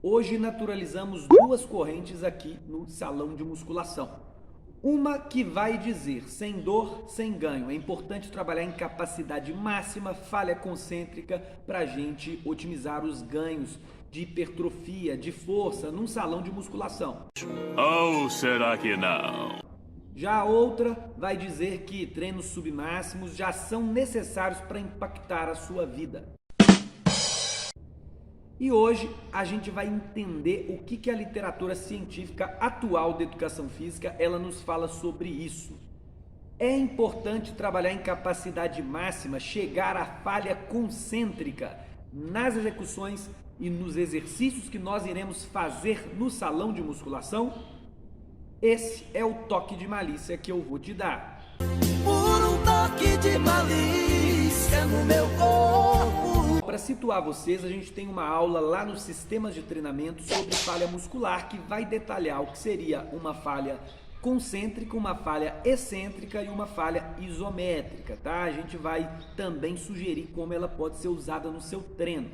Hoje naturalizamos duas correntes aqui no salão de musculação. Uma que vai dizer, sem dor, sem ganho. É importante trabalhar em capacidade máxima, falha concêntrica, para a gente otimizar os ganhos de hipertrofia, de força, num salão de musculação. Ou será que não? Já a outra vai dizer que treinos submáximos já são necessários para impactar a sua vida. E hoje a gente vai entender o que a literatura científica atual de educação física ela nos fala sobre isso. É importante trabalhar em capacidade máxima, chegar à falha concêntrica nas execuções e nos exercícios que nós iremos fazer no salão de musculação? Esse é o toque de malícia que eu vou te dar. Por um toque de malícia no meu corpo. Para situar vocês, a gente tem uma aula lá nos sistemas de treinamento sobre falha muscular que vai detalhar o que seria uma falha concêntrica, uma falha excêntrica e uma falha isométrica, tá? A gente vai também sugerir como ela pode ser usada no seu treino.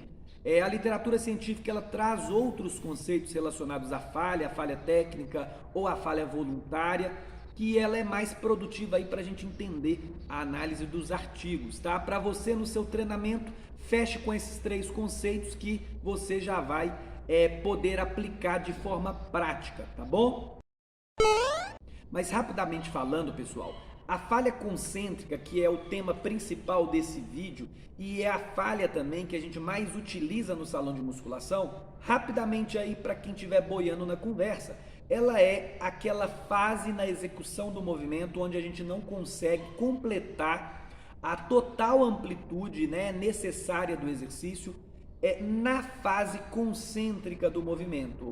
A literatura científica ela traz outros conceitos relacionados à falha, a falha técnica ou a falha voluntária, que ela é mais produtiva aí para a gente entender a análise dos artigos, tá? Para você no seu treinamento, feche com esses três conceitos que você já vai poder aplicar de forma prática, tá bom? Mas rapidamente falando, pessoal, a falha concêntrica, que é o tema principal desse vídeo e é a falha também que a gente mais utiliza no salão de musculação, rapidamente aí para quem estiver boiando na conversa, ela é aquela fase na execução do movimento onde a gente não consegue completar a total amplitude, né, necessária do exercício na fase concêntrica do movimento.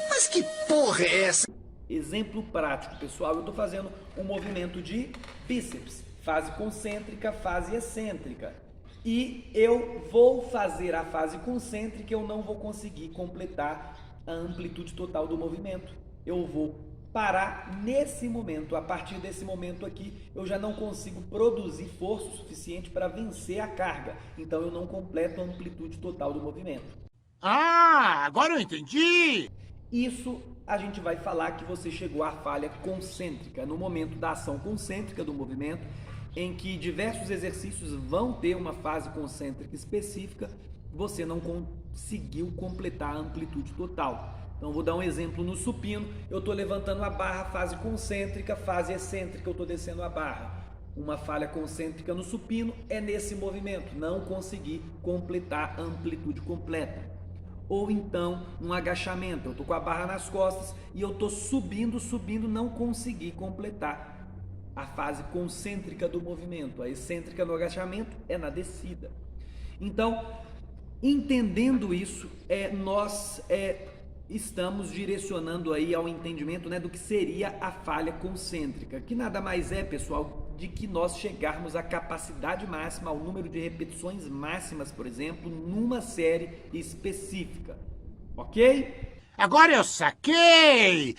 Mas que porra é essa? Exemplo prático, pessoal, eu estou fazendo um movimento de bíceps, fase concêntrica, fase excêntrica. E eu vou fazer a fase concêntrica, eu não vou conseguir completar a amplitude total do movimento. Eu vou parar nesse momento. A partir desse momento aqui, eu já não consigo produzir força o suficiente para vencer a carga. Então eu não completo a amplitude total do movimento. Ah, agora eu entendi! Isso a gente vai falar que você chegou à falha concêntrica, no momento da ação concêntrica do movimento, em que diversos exercícios vão ter uma fase concêntrica específica, você não conseguiu completar a amplitude total. Então vou dar um exemplo no supino, eu estou levantando a barra, fase concêntrica, fase excêntrica, eu estou descendo a barra. Uma falha concêntrica no supino é nesse movimento, não consegui completar a amplitude completa. Ou então um agachamento, eu estou com a barra nas costas e eu estou subindo, não consegui completar a fase concêntrica do movimento. A excêntrica no agachamento é na descida. Então, entendendo isso, nós estamos direcionando aí ao entendimento, né, do que seria a falha concêntrica, que nada mais é, pessoal, de que nós chegarmos à capacidade máxima, ao número de repetições máximas, por exemplo, numa série específica, ok? Agora eu saquei!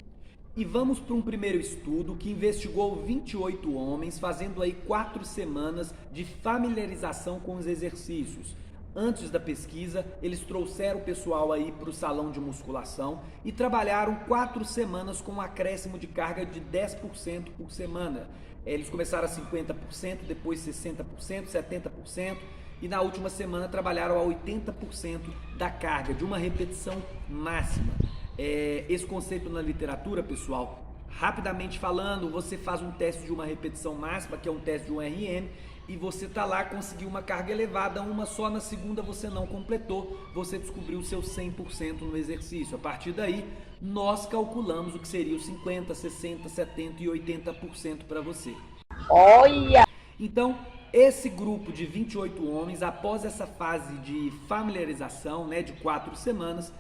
E vamos para um primeiro estudo que investigou 28 homens, fazendo aí 4 semanas de familiarização com os exercícios. Antes da pesquisa, eles trouxeram o pessoal aí para o salão de musculação e trabalharam 4 semanas com um acréscimo de carga de 10% por semana. Eles começaram a 50%, depois 60%, 70% e na última semana trabalharam a 80% da carga, de uma repetição máxima. Esse conceito na literatura, pessoal, rapidamente falando, você faz um teste de uma repetição máxima, que é um teste de um RM, e você tá lá, conseguiu uma carga elevada, uma só, na segunda você não completou, você descobriu o seu 100% no exercício. A partir daí, nós calculamos o que seria os 50%, 60%, 70% e 80% para você. Olha! Então, esse grupo de 28 homens, após essa fase de familiarização, né, de 4 semanas,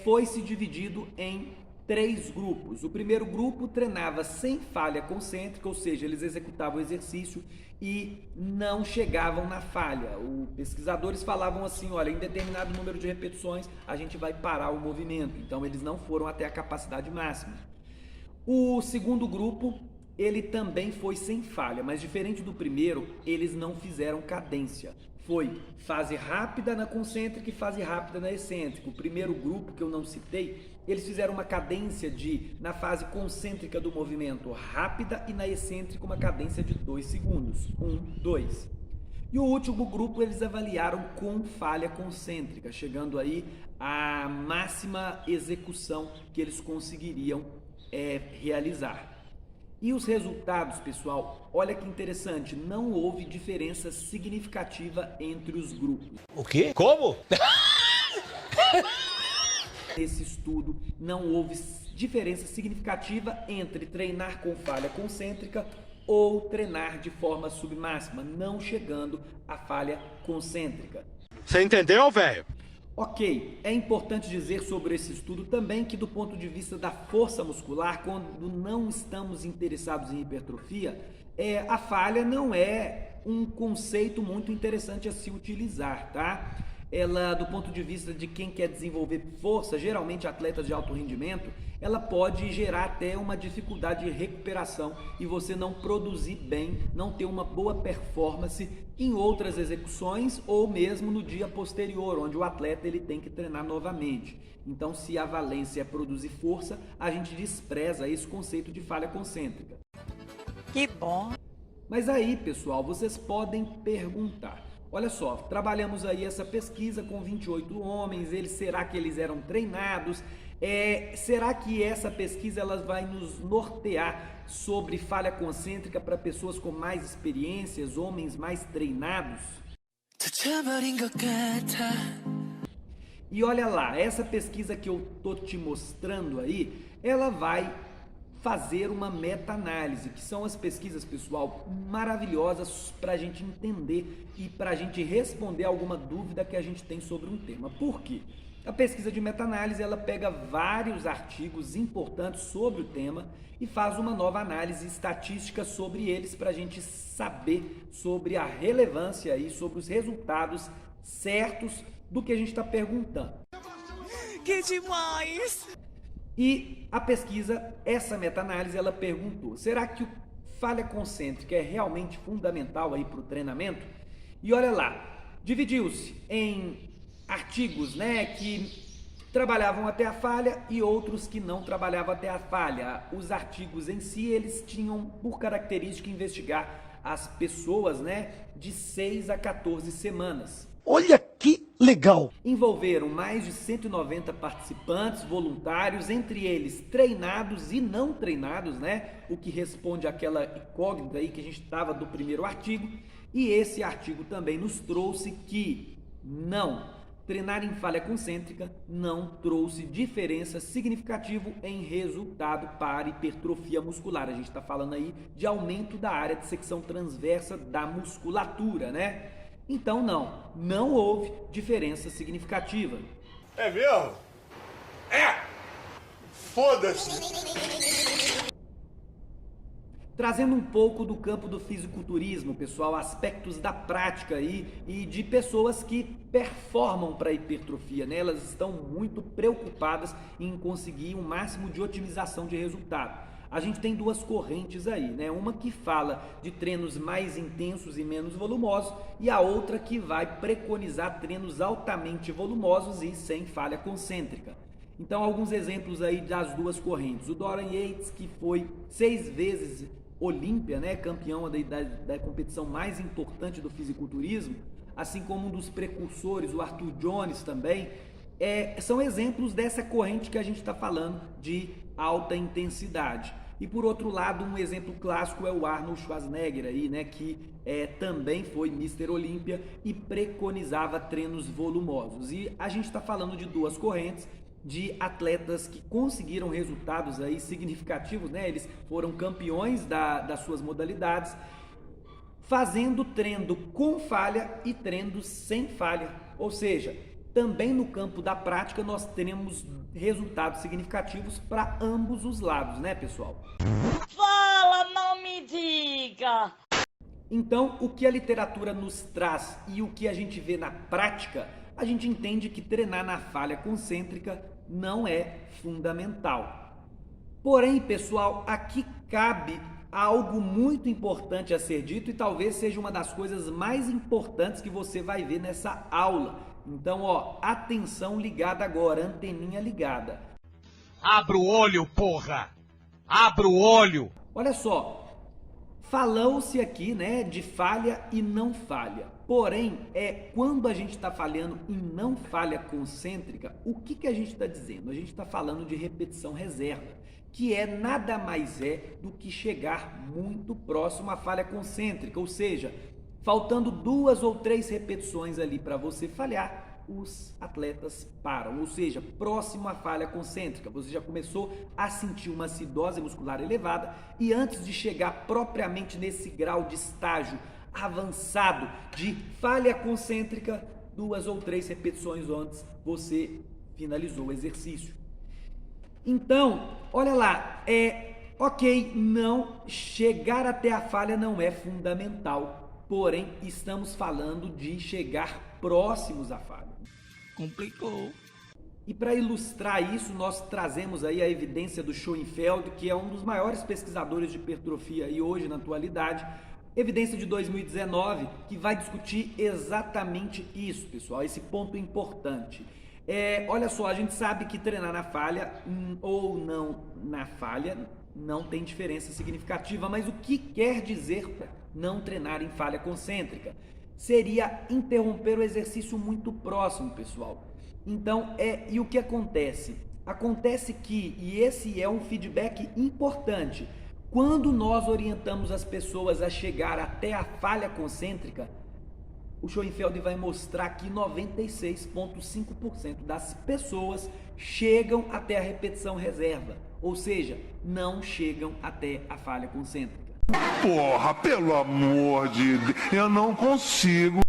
foi se dividido em 3 grupos. O primeiro grupo treinava sem falha concêntrica, ou seja, eles executavam o exercício e não chegavam na falha. Os pesquisadores falavam assim, olha, em determinado número de repetições a gente vai parar o movimento. Então eles não foram até a capacidade máxima. O segundo grupo, ele também foi sem falha, mas diferente do primeiro, eles não fizeram cadência. foi fase rápida na concêntrica e fase rápida na excêntrica. O primeiro grupo que eu não citei, eles fizeram uma cadência na fase concêntrica do movimento rápida e na excêntrica uma cadência de 2 segundos. 1, 2. E o último grupo eles avaliaram com falha concêntrica, chegando aí à máxima execução que eles conseguiriam realizar. E os resultados, pessoal, olha que interessante, não houve diferença significativa entre os grupos. O quê? Como? Nesse estudo, não houve diferença significativa entre treinar com falha concêntrica ou treinar de forma submáxima, não chegando à falha concêntrica. Você entendeu, velho? Ok, é importante dizer sobre esse estudo também que do ponto de vista da força muscular, quando não estamos interessados em hipertrofia, a falha não é um conceito muito interessante a se utilizar, tá? Ela, do ponto de vista de quem quer desenvolver força, geralmente atletas de alto rendimento, ela pode gerar até uma dificuldade de recuperação e você não produzir bem, não ter uma boa performance em outras execuções ou mesmo no dia posterior, onde o atleta ele tem que treinar novamente. Então, se a valência é produzir força, a gente despreza esse conceito de falha concêntrica. Que bom! Mas aí, pessoal, vocês podem perguntar. Olha só, trabalhamos aí essa pesquisa com 28 homens, será que eles eram treinados? Será que essa pesquisa ela vai nos nortear sobre falha concêntrica para pessoas com mais experiências, homens mais treinados? E olha lá, essa pesquisa que eu tô te mostrando aí, ela vai fazer uma meta-análise, que são as pesquisas, pessoal, maravilhosas para a gente entender e para a gente responder alguma dúvida que a gente tem sobre um tema. Por quê? A pesquisa de meta-análise, ela pega vários artigos importantes sobre o tema e faz uma nova análise estatística sobre eles para a gente saber sobre a relevância e sobre os resultados certos do que a gente está perguntando. Que demais! E a pesquisa, essa meta-análise, ela perguntou, será que falha concêntrica é realmente fundamental aí para o treinamento? E olha lá, dividiu-se em artigos, né, que trabalhavam até a falha e outros que não trabalhavam até a falha. Os artigos em si, eles tinham por característica investigar as pessoas, né, de 6 a 14 semanas. Olha que legal! Envolveram mais de 190 participantes voluntários, entre eles treinados e não treinados, né? O que responde àquela incógnita aí que a gente estava do primeiro artigo. E esse artigo também nos trouxe que não, treinar em falha concêntrica não trouxe diferença significativa em resultado para hipertrofia muscular. A gente está falando aí de aumento da área de secção transversa da musculatura, né? Então não houve diferença significativa. É mesmo? É! Foda-se! Trazendo um pouco do campo do fisiculturismo, pessoal, aspectos da prática aí e de pessoas que performam para hipertrofia, né? Elas estão muito preocupadas em conseguir um máximo de otimização de resultado. A gente tem duas correntes aí, né? Uma que fala de treinos mais intensos e menos volumosos e a outra que vai preconizar treinos altamente volumosos e sem falha concêntrica. Então, alguns exemplos aí das duas correntes. O Dorian Yates, que foi 6 vezes Olímpia, né? Campeão da competição mais importante do fisiculturismo, assim como um dos precursores, o Arthur Jones também, são exemplos dessa corrente que a gente está falando de alta intensidade. E por outro lado, um exemplo clássico é o Arnold Schwarzenegger aí, né, que também foi Mr. Olímpia e preconizava treinos volumosos. E a gente está falando de duas correntes de atletas que conseguiram resultados aí significativos, né? Eles foram campeões das suas modalidades, fazendo treino com falha e treino sem falha. Ou seja, também no campo da prática nós teremos resultados significativos para ambos os lados, né, pessoal? Fala, não me diga! Então, o que a literatura nos traz e o que a gente vê na prática, a gente entende que treinar na falha concêntrica não é fundamental. Porém, pessoal, aqui cabe algo muito importante a ser dito e talvez seja uma das coisas mais importantes que você vai ver nessa aula. Então, ó, atenção ligada agora, anteninha ligada. Abra o olho, porra! Abra o olho! Olha só, falou-se aqui, né, de falha e não falha. Porém, quando a gente está falhando em não falha concêntrica, o que a gente está dizendo? A gente está falando de repetição reserva, que nada mais do que chegar muito próximo à falha concêntrica, ou seja, faltando 2 ou 3 repetições ali para você falhar, os atletas param, ou seja, próximo à falha concêntrica. Você já começou a sentir uma acidose muscular elevada e antes de chegar propriamente nesse grau de estágio avançado de falha concêntrica, 2 ou 3 repetições antes você finalizou o exercício. Então, olha lá, ok, não, chegar até a falha não é fundamental, porém estamos falando de chegar próximos à falha. Complicou. E para ilustrar isso, nós trazemos aí a evidência do Schoenfeld, que é um dos maiores pesquisadores de hipertrofia e hoje na atualidade, evidência de 2019, que vai discutir exatamente isso, pessoal, esse ponto importante. Olha só, a gente sabe que treinar na falha ou não na falha não tem diferença significativa, mas o que quer dizer não treinar em falha concêntrica? Seria interromper o exercício muito próximo, pessoal. Então, e o que acontece? Acontece que, e esse é um feedback importante, quando nós orientamos as pessoas a chegar até a falha concêntrica, o Schoenfeld vai mostrar que 96,5% das pessoas chegam até a repetição reserva, ou seja, não chegam até a falha concêntrica. Porra, pelo amor de Deus, eu não consigo.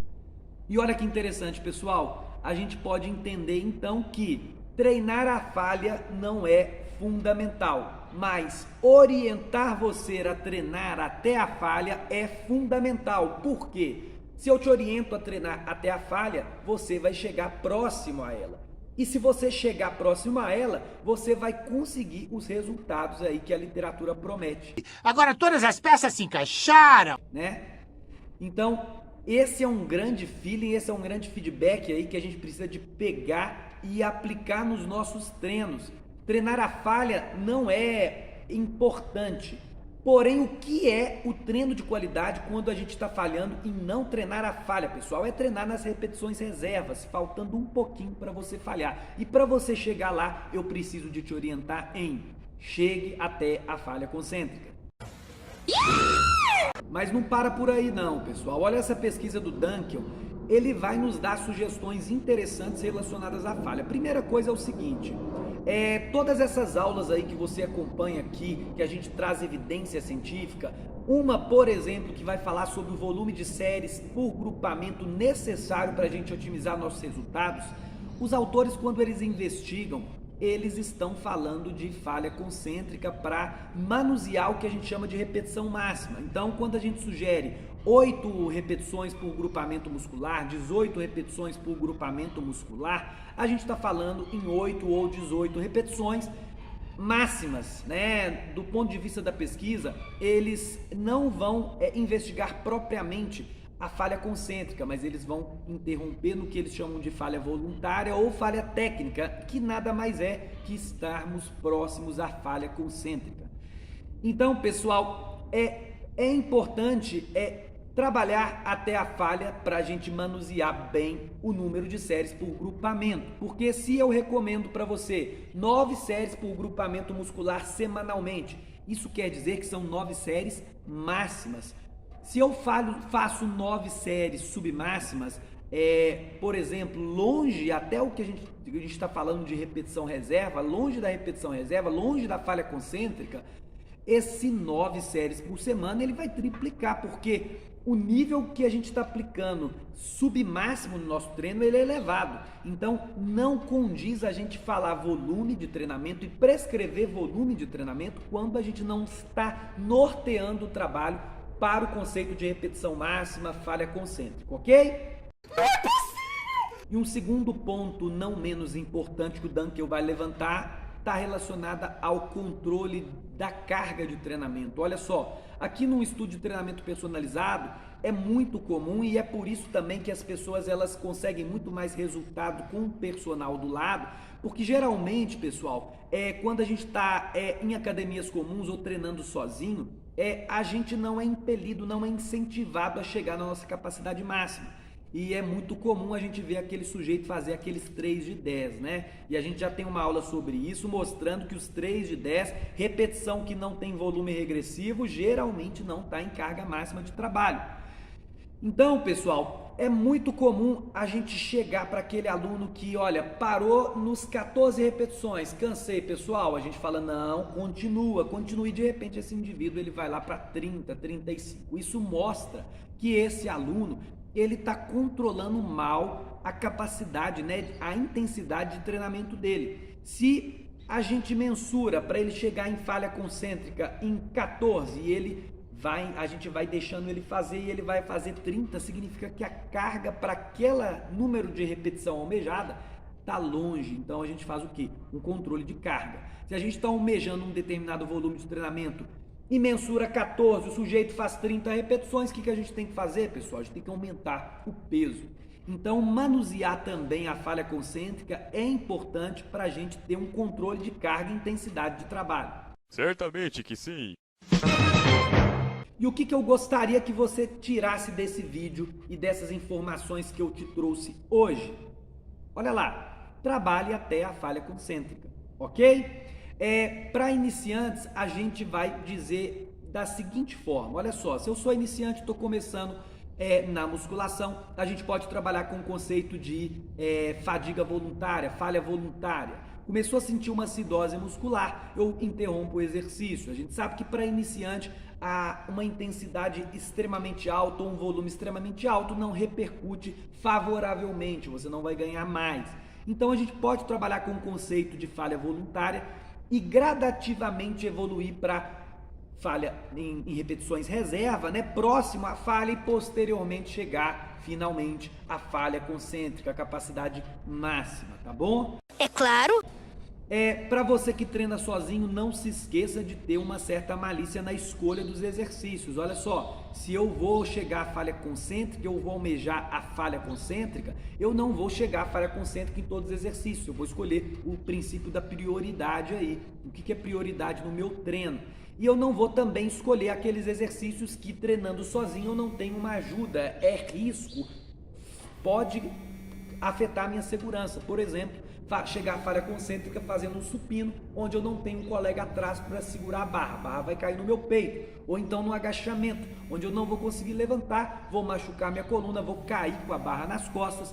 E olha que interessante, pessoal, a gente pode entender então que treinar a falha não é fundamental, mas orientar você a treinar até a falha é fundamental. Por quê? Se eu te oriento a treinar até a falha, você vai chegar próximo a ela. E se você chegar próximo a ela, você vai conseguir os resultados aí que a literatura promete. Agora todas as peças se encaixaram, né? Então, esse é um grande feeling, esse é um grande feedback aí que a gente precisa de pegar e aplicar nos nossos treinos. Treinar a falha não é importante. Porém, o que é o treino de qualidade quando a gente está falhando em não treinar a falha, pessoal? É treinar nas repetições reservas, faltando um pouquinho para você falhar. E para você chegar lá, eu preciso de te orientar em chegue até a falha concêntrica. Mas não para por aí não, pessoal. Olha essa pesquisa do Dunkel. Ele vai nos dar sugestões interessantes relacionadas à falha. A primeira coisa é o seguinte, todas essas aulas aí que você acompanha aqui, que a gente traz evidência científica, uma, por exemplo, que vai falar sobre o volume de séries por grupamento necessário para a gente otimizar nossos resultados, os autores, quando eles investigam, eles estão falando de falha concêntrica para manusear o que a gente chama de repetição máxima. Então, quando a gente sugere 8 repetições por grupamento muscular, 18 repetições por grupamento muscular, a gente está falando em 8 ou 18 repetições máximas, né? Do ponto de vista da pesquisa, eles não vão investigar propriamente a falha concêntrica, mas eles vão interromper no que eles chamam de falha voluntária ou falha técnica, que nada mais é que estarmos próximos à falha concêntrica. Então, pessoal, é importante trabalhar até a falha para a gente manusear bem o número de séries por grupamento, porque se eu recomendo para você 9 séries por grupamento muscular semanalmente, isso quer dizer que são 9 séries máximas. Se eu faço 9 séries submáximas, por exemplo, longe, até o que a gente está falando de repetição reserva, longe da repetição reserva, longe da falha concêntrica, esse 9 séries por semana ele vai triplicar, porque o nível que a gente está aplicando submáximo no nosso treino, ele é elevado. Então, não condiz a gente falar volume de treinamento e prescrever volume de treinamento quando a gente não está norteando o trabalho para o conceito de repetição máxima, falha concêntrica, ok? E um segundo ponto, não menos importante, que o Dunkel vai levantar está relacionada ao controle da carga de treinamento. Olha só, aqui num estudo de treinamento personalizado é muito comum e é por isso também que as pessoas elas conseguem muito mais resultado com o personal do lado, porque geralmente, pessoal, quando a gente está em academias comuns ou treinando sozinho, a gente não é impelido, não é incentivado a chegar na nossa capacidade máxima. E é muito comum a gente ver aquele sujeito fazer aqueles 3 de 10, né? E a gente já tem uma aula sobre isso, mostrando que os 3 de 10, repetição que não tem volume regressivo, geralmente não está em carga máxima de trabalho. Então, pessoal, é muito comum a gente chegar para aquele aluno que, olha, parou nos 14 repetições, cansei, pessoal. A gente fala, não, continue, e de repente esse indivíduo ele vai lá para 30, 35. Isso mostra que esse aluno ele está controlando mal a capacidade, né, a intensidade de treinamento dele. Se a gente mensura para ele chegar em falha concêntrica em 14 e a gente vai deixando ele fazer e ele vai fazer 30, significa que a carga para aquele número de repetição almejada está longe. Então a gente faz o quê? Um controle de carga. Se a gente está almejando um determinado volume de treinamento e mensura 14, o sujeito faz 30 repetições, o que a gente tem que fazer, pessoal? A gente tem que aumentar o peso. Então, manusear também a falha concêntrica é importante para a gente ter um controle de carga e intensidade de trabalho. Certamente que sim. E o que eu gostaria que você tirasse desse vídeo e dessas informações que eu te trouxe hoje? Olha lá, trabalhe até a falha concêntrica, ok? Para iniciantes, a gente vai dizer da seguinte forma, olha só, se eu sou iniciante, estou começando na musculação, a gente pode trabalhar com o conceito de fadiga voluntária, falha voluntária. Começou a sentir uma acidose muscular, eu interrompo o exercício. A gente sabe que para iniciante, uma intensidade extremamente alta ou um volume extremamente alto não repercute favoravelmente, você não vai ganhar mais. Então a gente pode trabalhar com o conceito de falha voluntária e gradativamente evoluir para falha em repetições reserva, né, próximo à falha e posteriormente chegar finalmente à falha concêntrica, a capacidade máxima, tá bom? É claro. Para você que treina sozinho, não se esqueça de ter uma certa malícia na escolha dos exercícios. Olha só, se eu vou chegar à falha concêntrica, eu vou almejar a falha concêntrica, eu não vou chegar à falha concêntrica em todos os exercícios. Eu vou escolher o princípio da prioridade aí. O que é prioridade no meu treino? E eu não vou também escolher aqueles exercícios que treinando sozinho eu não tenho uma ajuda. É risco, pode afetar a minha segurança. Por exemplo, chegar à falha concêntrica fazendo um supino, onde eu não tenho um colega atrás para segurar a barra vai cair no meu peito. Ou então no agachamento, onde eu não vou conseguir levantar, vou machucar minha coluna, vou cair com a barra nas costas.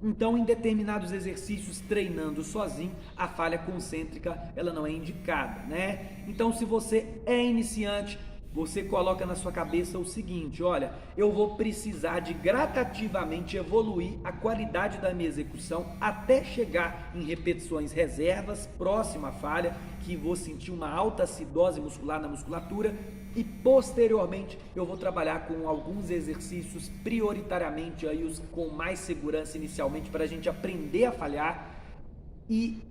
Então, em determinados exercícios, treinando sozinho, a falha concêntrica ela não é indicada, né? Então, se você é iniciante, você coloca na sua cabeça o seguinte, olha, eu vou precisar de gradativamente evoluir a qualidade da minha execução até chegar em repetições reservas, próximo à falha, que vou sentir uma alta acidose muscular na musculatura e posteriormente eu vou trabalhar com alguns exercícios prioritariamente aí os com mais segurança inicialmente para a gente aprender a falhar e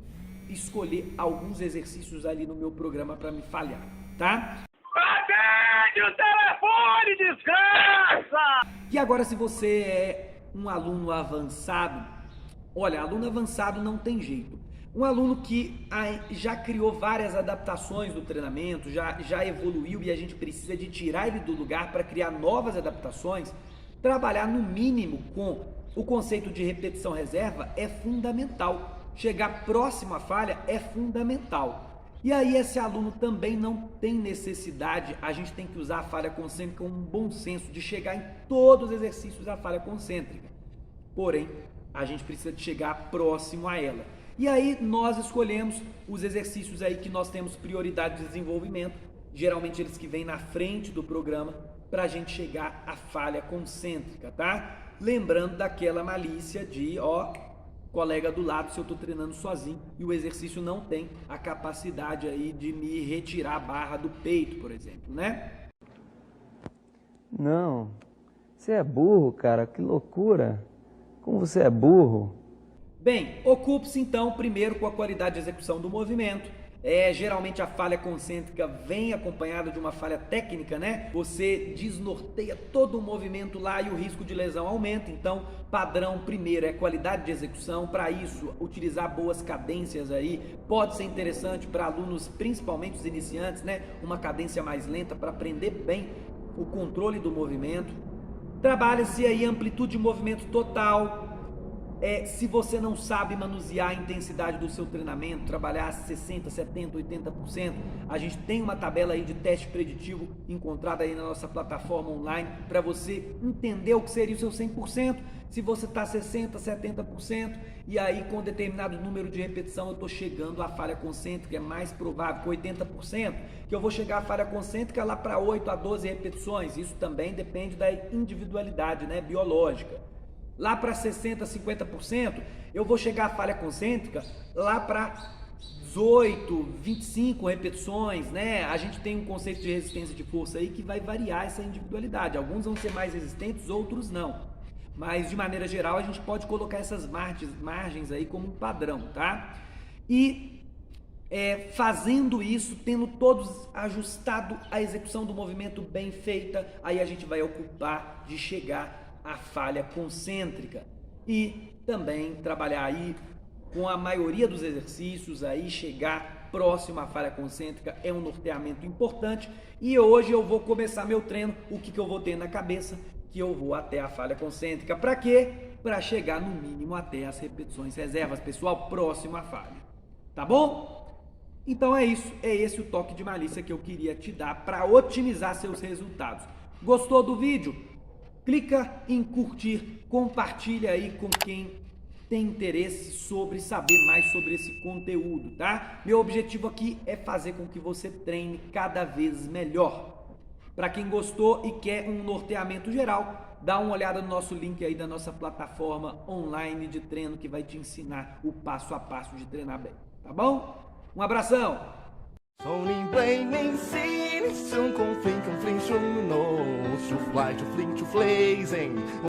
escolher alguns exercícios ali no meu programa para me falhar, tá? Atende o telefone, desgraça! E agora, se você é um aluno avançado, olha, aluno avançado não tem jeito. Um aluno que já criou várias adaptações do treinamento, já evoluiu e a gente precisa de tirar ele do lugar para criar novas adaptações, trabalhar no mínimo com o conceito de repetição reserva é fundamental. Chegar próximo à falha é fundamental. E aí esse aluno também não tem necessidade, a gente tem que usar a falha concêntrica com um bom senso de chegar em todos os exercícios da falha concêntrica. Porém, a gente precisa de chegar próximo a ela. E aí nós escolhemos os exercícios aí que nós temos prioridade de desenvolvimento, geralmente eles que vêm na frente do programa, para a gente chegar à falha concêntrica, tá? Lembrando daquela malícia de, colega do lado, se eu estou treinando sozinho e o exercício não tem a capacidade aí de me retirar a barra do peito, por exemplo, né? Não, você é burro, cara, que loucura. Como você é burro. Bem, ocupe-se então primeiro com a qualidade de execução do movimento Geralmente a falha concêntrica vem acompanhada de uma falha técnica, né? Você desnorteia todo o movimento lá e o risco de lesão aumenta. Então, padrão primeiro é qualidade de execução. Para isso, utilizar boas cadências aí pode ser interessante para alunos, principalmente os iniciantes, né? Uma cadência mais lenta para aprender bem o controle do movimento. Trabalha-se aí amplitude de movimento total. Se você não sabe manusear a intensidade do seu treinamento, trabalhar 60%, 70%, 80%, a gente tem uma tabela aí de teste preditivo encontrada aí na nossa plataforma online para você entender o que seria o seu 100%, se você está 60%, 70%, e aí com determinado número de repetição eu estou chegando à falha concêntrica, é mais provável com 80%, que eu vou chegar à falha concêntrica lá para 8 a 12 repetições, isso também depende da individualidade, né, biológica. Lá para 60%, 50%, eu vou chegar à falha concêntrica lá para 18, 25 repetições, né? A gente tem um conceito de resistência de força aí que vai variar essa individualidade. Alguns vão ser mais resistentes, outros não. Mas, de maneira geral, a gente pode colocar essas margens aí como um padrão, tá? E fazendo isso, tendo todos ajustado a execução do movimento bem feita, aí a gente vai ocupar de chegar a falha concêntrica e também trabalhar aí com a maioria dos exercícios, aí chegar próximo à falha concêntrica é um norteamento importante. E hoje eu vou começar meu treino, o que eu vou ter na cabeça? Que eu vou até a falha concêntrica. Para quê? Para chegar no mínimo até as repetições reservas, pessoal, próximo à falha. Tá bom? Então é isso, é esse o toque de malícia que eu queria te dar para otimizar seus resultados. Gostou do vídeo? Clica em curtir, compartilha aí com quem tem interesse sobre saber mais sobre esse conteúdo, tá? Meu objetivo aqui é fazer com que você treine cada vez melhor. Para quem gostou e quer um norteamento geral, dá uma olhada no nosso link aí da nossa plataforma online de treino que vai te ensinar o passo a passo de treinar bem, tá bom? Um abração! Sonin blaming scene, soon conflink and fling, no, to fly to fling to flazing.